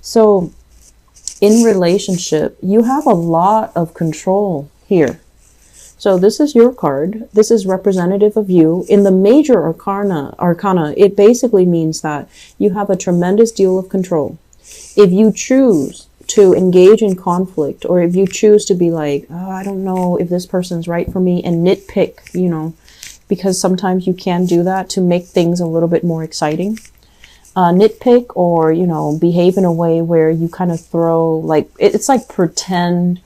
So in relationship, you have a lot of control here. So this is your card. This is representative of you. In the major arcana, it basically means that you have a tremendous deal of control. If you choose to engage in conflict, or if you choose to be like, oh, I don't know if this person's right for me, and nitpick, you know, because sometimes you can do that to make things a little bit more exciting. Nitpick, or, you know, behave in a way where you kind of throw, like, it's like pretend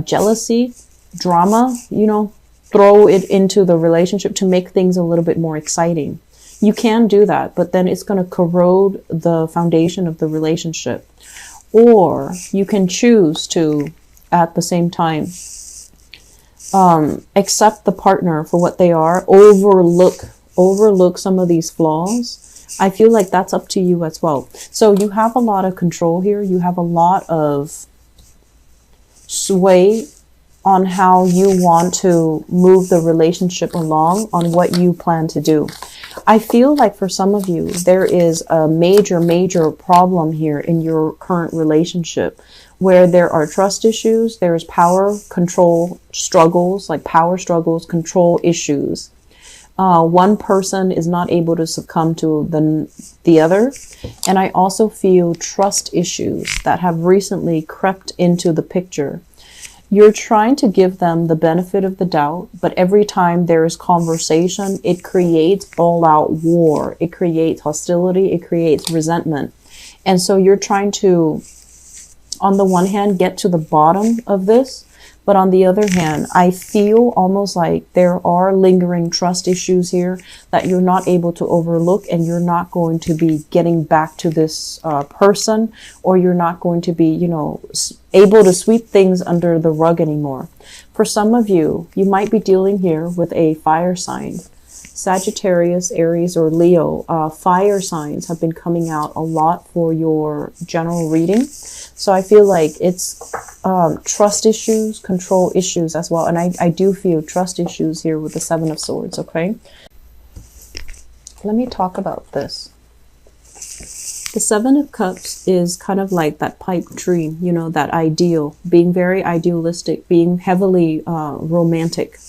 jealousy, drama, you know, throw it into the relationship to make things a little bit more exciting. You can do that, but then it's going to corrode the foundation of the relationship. Or you can choose to, at the same time, accept the partner for what they are, overlook some of these flaws. I feel like that's up to you as well. So you have a lot of control here. You have a lot of sway on how you want to move the relationship along, on what you plan to do. I feel like for some of you, there is a major problem here in your current relationship, where there are trust issues, there's power, control struggles, like power struggles, control issues. One person is not able to succumb to the other. And I also feel trust issues that have recently crept into the picture. You're trying to give them the benefit of the doubt, but every time there is conversation, it creates all-out war. It creates hostility. It creates resentment. And so you're trying to, on the one hand, get to the bottom of this, but on the other hand, I feel almost like there are lingering trust issues here that you're not able to overlook, and you're not going to be getting back to this person, or you're not going to be, you know, able to sweep things under the rug anymore. For some of you, you might be dealing here with a fire sign. Sagittarius, Aries, or Leo. Fire signs have been coming out a lot for your general reading. So I feel like it's trust issues, control issues as well. And I do feel trust issues here with the Seven of Swords, okay? Let me talk about this. The Seven of Cups is kind of like that pipe dream, you know, that ideal, being very idealistic, being heavily romantic,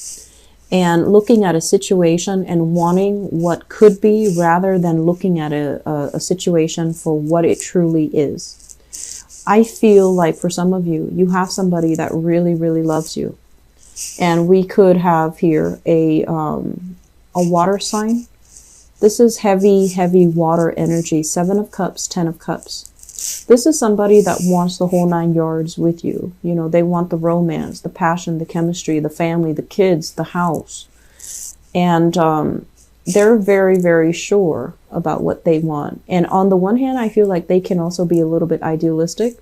and looking at a situation and wanting what could be, rather than looking at a situation for what it truly is. I feel like for some of you, you have somebody that really, really loves you. And we could have here a water sign. This is heavy water energy. 7 of Cups, 10 of Cups. This is somebody that wants the whole 9 yards with you. You know, they want the romance, the passion, the chemistry, the family, the kids, the house. And they're very, very sure about what they want. And on the one hand, I feel like they can also be a little bit idealistic.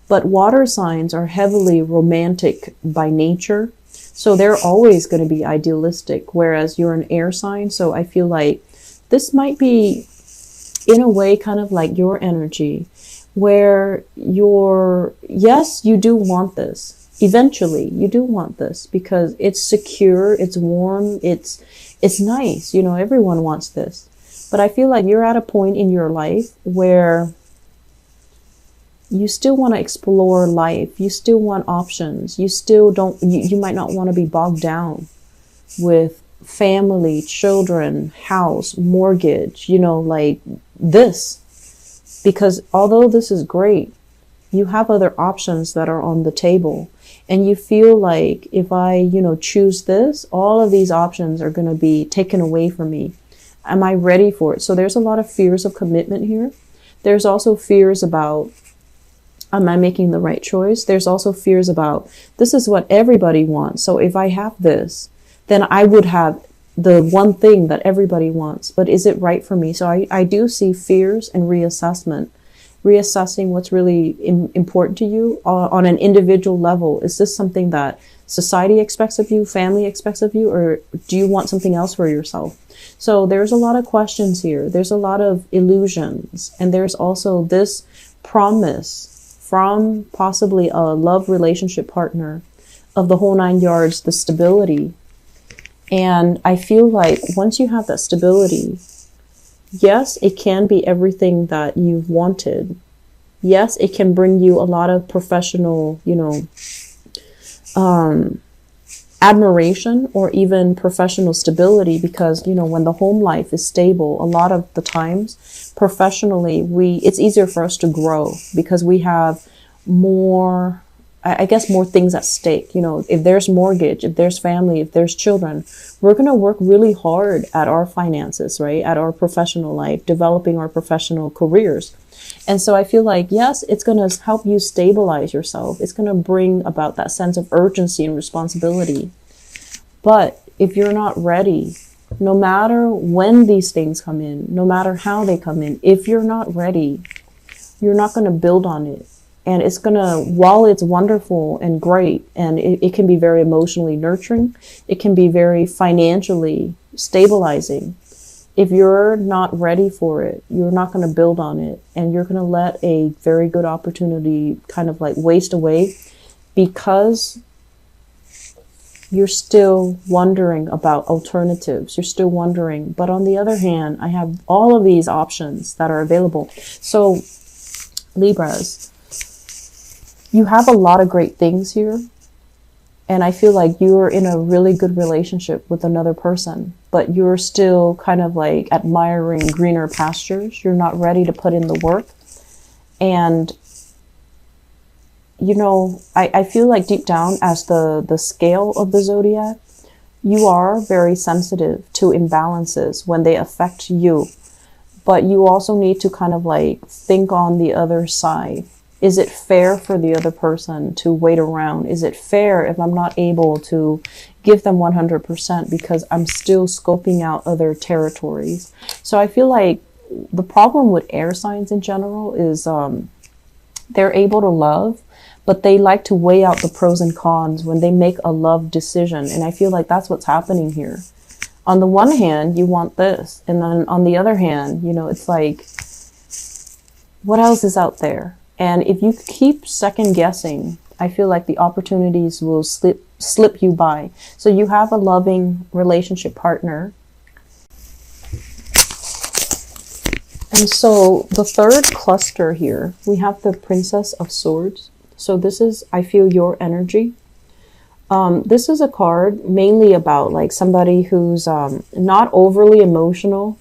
But water signs are heavily romantic by nature. So they're always going to be idealistic, whereas you're an air sign. So I feel like this might be, in a way, kind of like your energy, where yes, you do want this. Eventually, you do want this because it's secure, it's warm, it's nice. You know, everyone wants this. But I feel like you're at a point in your life where you still want to explore life. You still want options. You still don't, you might not want to be bogged down with family, children, house, mortgage, you know, like this. Because although this is great, you have other options that are on the table. And you feel like if I, you know, choose this, all of these options are going to be taken away from me. Am I ready for it? So there's a lot of fears of commitment here. There's also fears about, am I making the right choice? There's also fears about, this is what everybody wants. So if I have this, then I would have the one thing that everybody wants. But is it right for me? So I do see fears and reassessment. Reassessing what's really important to you on an individual level. Is this something that society expects of you, family expects of you, or do you want something else for yourself? So there's a lot of questions here. There's a lot of illusions. And there's also this promise from possibly a love relationship partner of the whole 9 yards, the stability. And I feel like once you have that stability, yes, it can be everything that you've wanted, Yes, it can bring you a lot of professional, admiration or even professional stability, because when the home life is stable, a lot of the times professionally it's easier for us to grow because we have more, I guess, more things at stake. If there's mortgage, if there's family, if there's children, we're going to work really hard at our finances, right? At our professional life, developing our professional careers. And so I feel like, yes, it's going to help you stabilize yourself. It's going to bring about that sense of urgency and responsibility. But if you're not ready, no matter when these things come in, no matter how they come in, if you're not ready, you're not going to build on it. And it's going to, while it's wonderful and great, and it can be very emotionally nurturing, it can be very financially stabilizing. If you're not ready for it, you're not going to build on it, and you're going to let a very good opportunity kind of like waste away because you're still wondering about alternatives. You're still wondering. But on the other hand, I have all of these options that are available. So Libras, you have a lot of great things here. And I feel like you're in a really good relationship with another person, but you're still kind of like admiring greener pastures. You're not ready to put in the work. And, I feel like deep down, as the scale of the zodiac, you are very sensitive to imbalances when they affect you. But you also need to kind of like think on the other side. Is it fair for the other person to wait around? Is it fair if I'm not able to give them 100% because I'm still scoping out other territories? So I feel like the problem with air signs in general is they're able to love, but they like to weigh out the pros and cons when they make a love decision. And I feel like that's what's happening here. On the one hand, you want this. And then on the other hand, it's like, what else is out there? And if you keep second guessing, I feel like the opportunities will slip you by. So you have a loving relationship partner. And so the third cluster here, we have the Princess of Swords. So this is, I feel, your energy. This is a card mainly about like somebody who's not overly emotional,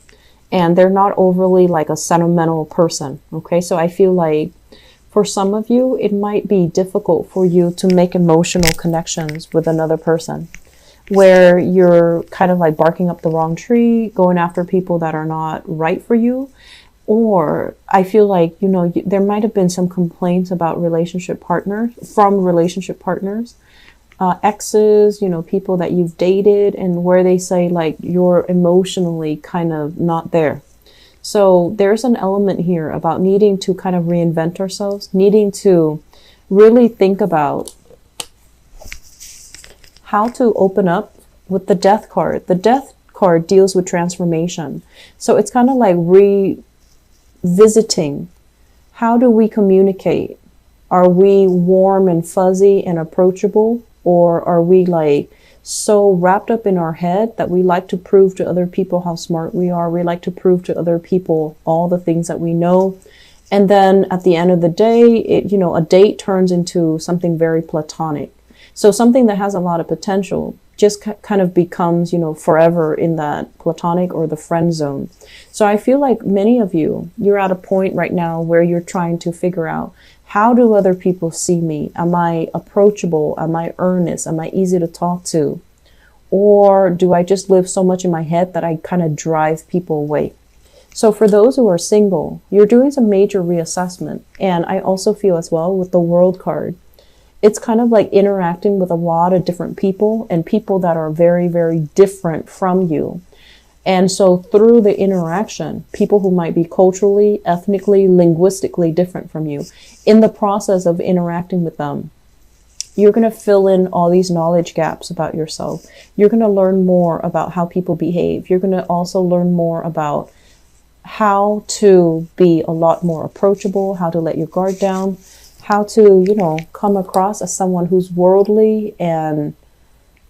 and they're not overly like a sentimental person. Okay, so I feel like for some of you, it might be difficult for you to make emotional connections with another person, where you're kind of like barking up the wrong tree, going after people that are not right for you. Or I feel like, there might have been some complaints about relationship partners, exes, people that you've dated, and where they say like you're emotionally kind of not there. So there's an element here about needing to kind of reinvent ourselves, needing to really think about how to open up with the Death card. The Death card deals with transformation. So it's kind of like revisiting. How do we communicate? Are we warm and fuzzy and approachable? Or are we like so wrapped up in our head that we like to prove to other people how smart we are? We like to prove to other people all the things that we know. And then at the end of the day, a date turns into something very platonic. So something that has a lot of potential just kind of becomes, forever in that platonic or the friend zone. So I feel like many of you, you're at a point right now where you're trying to figure out, how do other people see me? Am I approachable? Am I earnest? Am I easy to talk to? Or do I just live so much in my head that I kind of drive people away? So for those who are single, you're doing some major reassessment. And I also feel as well with the World card, it's kind of like interacting with a lot of different people, and people that are very, very different from you. And so through the interaction, people who might be culturally, ethnically, linguistically different from you, in the process of interacting with them, you're going to fill in all these knowledge gaps about yourself. You're going to learn more about how people behave. You're going to also learn more about how to be a lot more approachable, how to let your guard down, how to, come across as someone who's worldly and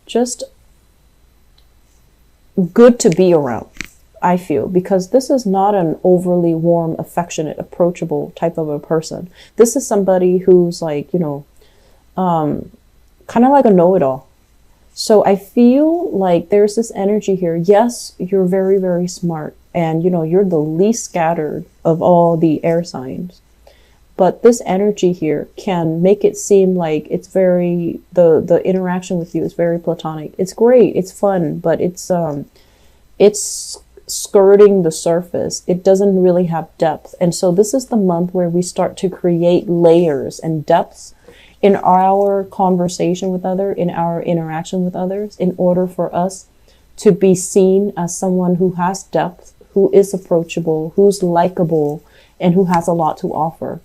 just good to be around. I feel, because this is not an overly warm, affectionate, approachable type of a person. This is somebody who's like, you know, kind of like a know-it-all. So I feel like there's this energy here. Yes, you're very, very smart. And, you know, you're the least scattered of all the air signs. But this energy here can make it seem like it's very, the interaction with you is very platonic. It's great. It's fun, but it's skirting the surface. It doesn't really have depth. And so this is the month where we start to create layers and depths in our conversation with others, in our interaction with others, in order for us to be seen as someone who has depth, who is approachable, who's likable, and who has a lot to offer.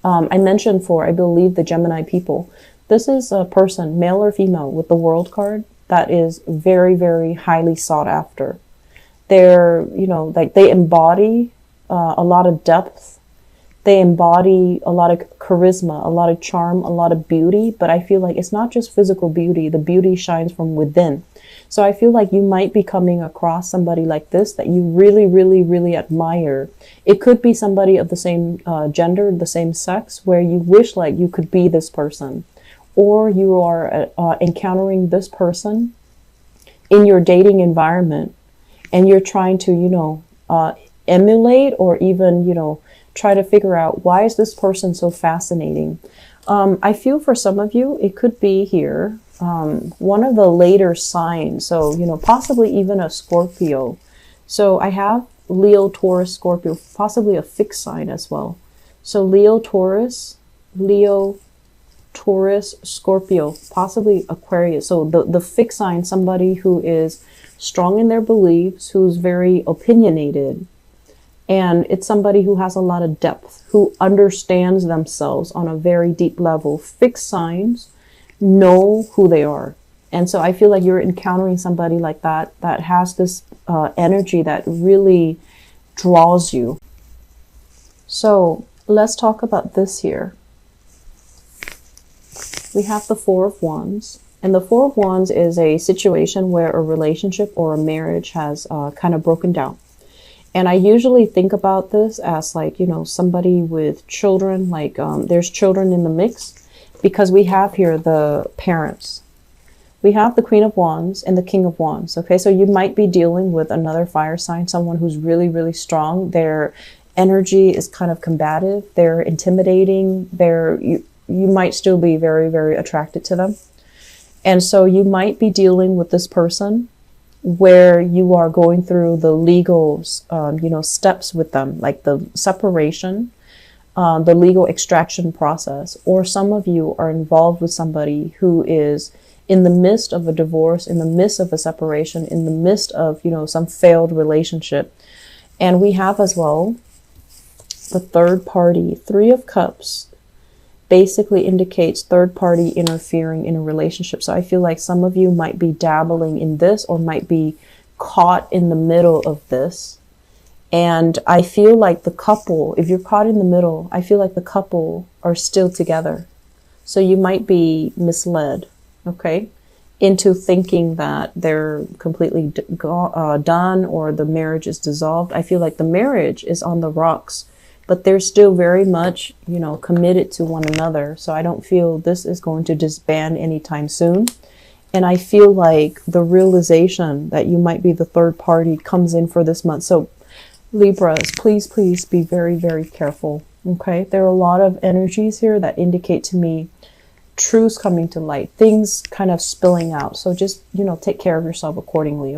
I mentioned for, I believe, the Gemini people, this is a person, male or female, with the World card that is very, very highly sought after. They're, you know, like they embody a lot of depth. They embody a lot of charisma, a lot of charm, a lot of beauty. But I feel like it's not just physical beauty. The beauty shines from within. So I feel like you might be coming across somebody like this that you really, really, really admire. It could be somebody of the same gender, the same sex, where you wish like you could be this person. Or you are encountering this person in your dating environment, and you're trying to, you know, emulate or even, you know, try to figure out, why is this person so fascinating? I feel for some of you, it could be here, one of the later signs. So, you know, possibly even a Scorpio. So I have Leo, Taurus, Scorpio, possibly a fixed sign as well. So Leo, Taurus, Scorpio, possibly Aquarius. So the fixed sign, somebody who is strong in their beliefs, who's very opinionated. And it's somebody who has a lot of depth, who understands themselves on a very deep level. Fixed signs know who they are. And so I feel like you're encountering somebody like that, that has this energy that really draws you. So let's talk about this here. We have the Four of Wands. And the Four of Wands is a situation where a relationship or a marriage has kind of broken down. And I usually think about this as like, you know, somebody with children, like there's children in the mix, because we have here the parents. We have the Queen of Wands and the King of Wands. Okay, so you might be dealing with another fire sign, someone who's really, really strong. Their energy is kind of combative. They're intimidating. You might still be very, very attracted to them. And so you might be dealing with this person where you are going through the legal, you know, steps with them, like the separation, the legal extraction process. Or some of you are involved with somebody who is in the midst of a divorce, in the midst of a separation, in the midst of, you know, some failed relationship. And we have as well the third party. Three of Cups basically indicates third party interfering in a relationship. So I feel like some of you might be dabbling in this, or might be caught in the middle of this. And I feel like the couple, if you're caught in the middle, I feel like the couple are still together. So you might be misled, okay, into thinking that they're completely done, or the marriage is dissolved. I feel like the marriage is on the rocks, but they're still very much, you know, committed to one another. So I don't feel this is going to disband anytime soon. And I feel like the realization that you might be the third party comes in for this month. So Libras, please, please be very, very careful. Okay, there are a lot of energies here that indicate to me truths coming to light, things kind of spilling out. So just, you know, take care of yourself accordingly.